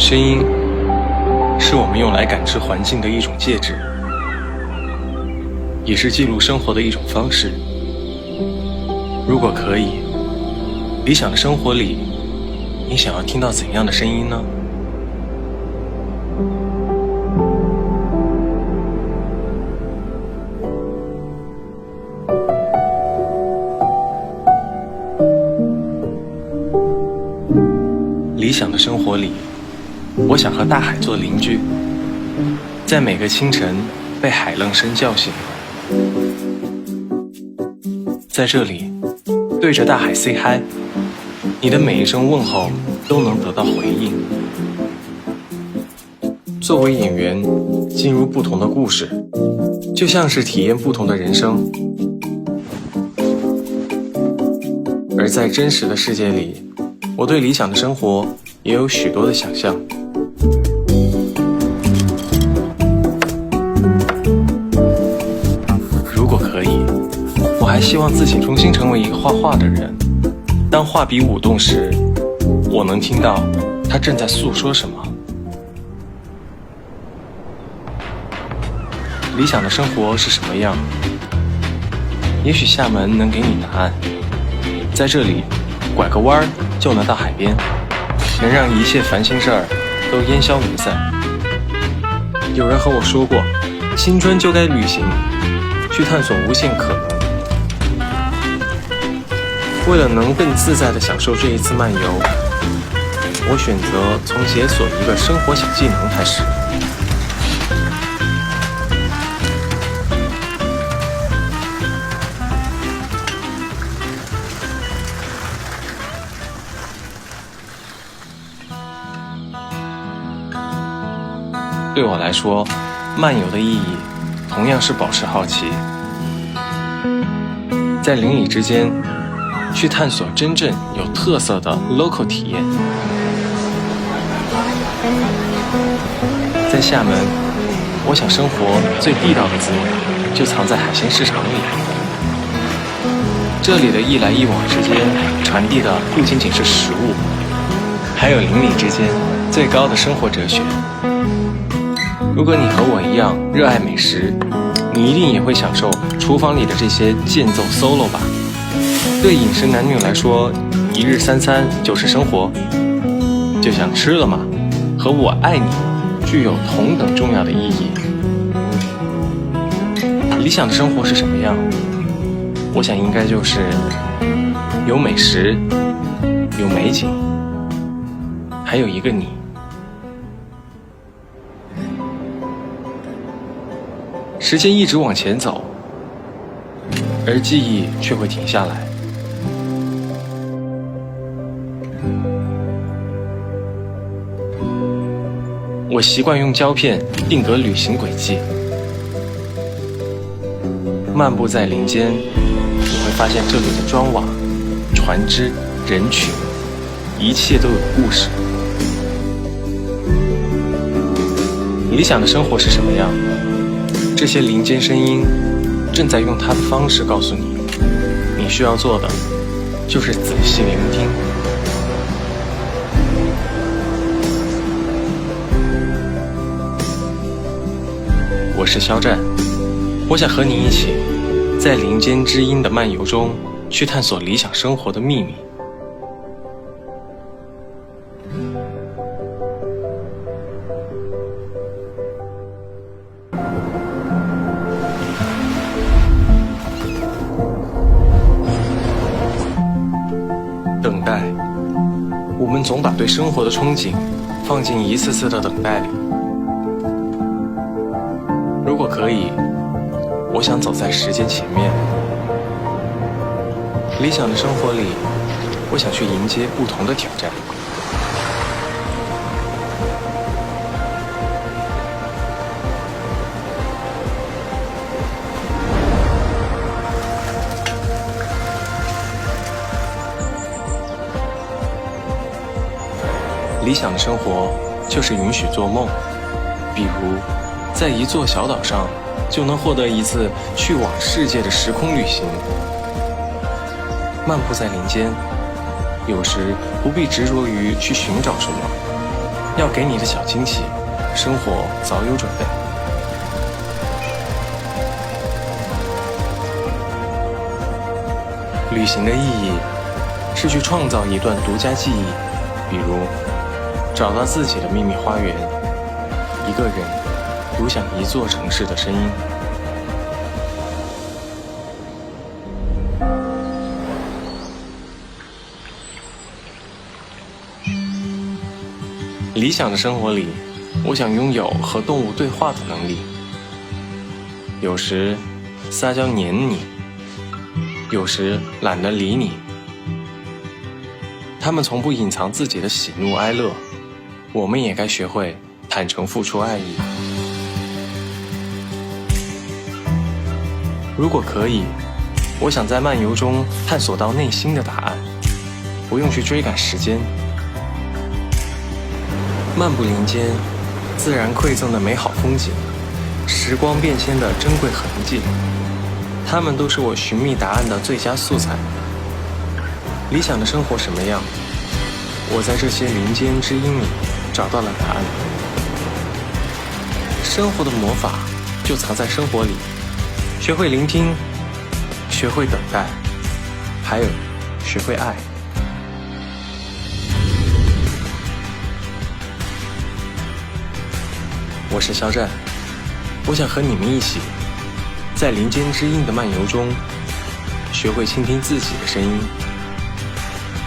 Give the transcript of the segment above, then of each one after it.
声音是我们用来感知环境的一种介质，也是记录生活的一种方式。如果可以，理想的生活里，你想要听到怎样的声音呢？理想的生活里，我想和大海做邻居，在每个清晨被海浪声叫醒，在这里对着大海 say hi， 你的每一声问候都能得到回应。作为演员，进入不同的故事，就像是体验不同的人生。而在真实的世界里，我对理想的生活也有许多的想象。如果可以，我还希望自己重新成为一个画画的人。当画笔舞动时，我能听到它正在诉说什么。理想的生活是什么样？也许厦门能给你答案。在这里，拐个弯就能到海边，能让一切烦心事儿都烟消云散。有人和我说过，青春就该旅行，去探索无限可能。为了能更自在地享受这一次漫游，我选择从解锁一个生活小技能开始。对我来说，漫游的意义同样是保持好奇，在邻里之间去探索真正有特色的 local 体验。在厦门，我想生活最地道的滋味就藏在海鲜市场里。这里的一来一往之间传递的不仅仅是食物，还有邻里之间最高的生活哲学。如果你和我一样热爱美食，你一定也会享受厨房里的这些间奏 solo 吧。对饮食男女来说，一日三餐就是生活，就像吃了嘛，和我爱你具有同等重要的意义。理想的生活是什么样？我想应该就是有美食，有美景，还有一个你。时间一直往前走，而记忆却会停下来。我习惯用胶片定格旅行轨迹，漫步在林间，你会发现这里的砖瓦、船只、人群，一切都有故事。理想的生活是什么样？这些林间声音正在用它的方式告诉你，你需要做的就是仔细聆听。我是肖战，我想和你一起在林间之音的漫游中去探索理想生活的秘密。等待，我们总把对生活的憧憬放进一次次的等待里。如果可以，我想走在时间前面。理想的生活里，我想去迎接不同的挑战。理想的生活就是允许做梦，比如在一座小岛上就能获得一次去往世界的时空旅行。漫步在林间，有时不必执着于去寻找什么，要给你的小惊喜，生活早有准备。旅行的意义是去创造一段独家记忆，比如找到自己的秘密花园，一个人独享一座城市的声音。理想的生活里，我想拥有和动物对话的能力。有时撒娇黏你，有时懒得理你。它们从不隐藏自己的喜怒哀乐，我们也该学会坦诚付出爱意。如果可以，我想在漫游中探索到内心的答案，不用去追赶时间。漫步林间，自然馈赠的美好风景，时光变迁的珍贵痕迹，它们都是我寻觅答案的最佳素材。理想的生活什么样？我在这些林间之音里找到了答案。生活的魔法就藏在生活里，学会聆听，学会等待，还有学会爱。我是肖战，我想和你们一起，在林间之音的漫游中，学会倾听自己的声音，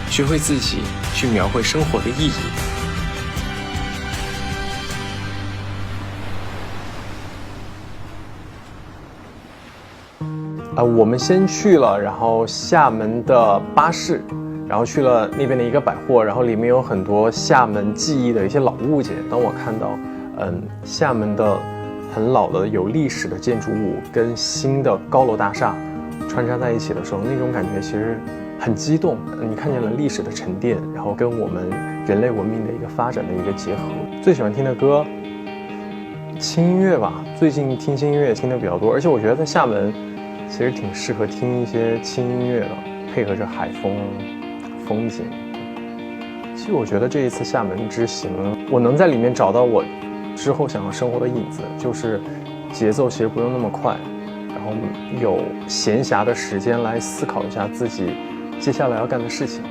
学会自己去描绘生活的意义。我们先去了，然后厦门的巴士，然后去了那边的一个百货，然后里面有很多厦门记忆的一些老物件。当我看到厦门的很老的有历史的建筑物跟新的高楼大厦穿插在一起的时候，那种感觉其实很激动。你看见了历史的沉淀，然后跟我们人类文明的一个发展的一个结合。最喜欢听的歌，轻音乐吧，最近听轻音乐听的比较多，而且我觉得在厦门其实挺适合听一些轻音乐的，配合着海风风景。其实我觉得这一次厦门之行，我能在里面找到我之后想要生活的影子，就是节奏其实不用那么快，然后有闲暇的时间来思考一下自己接下来要干的事情。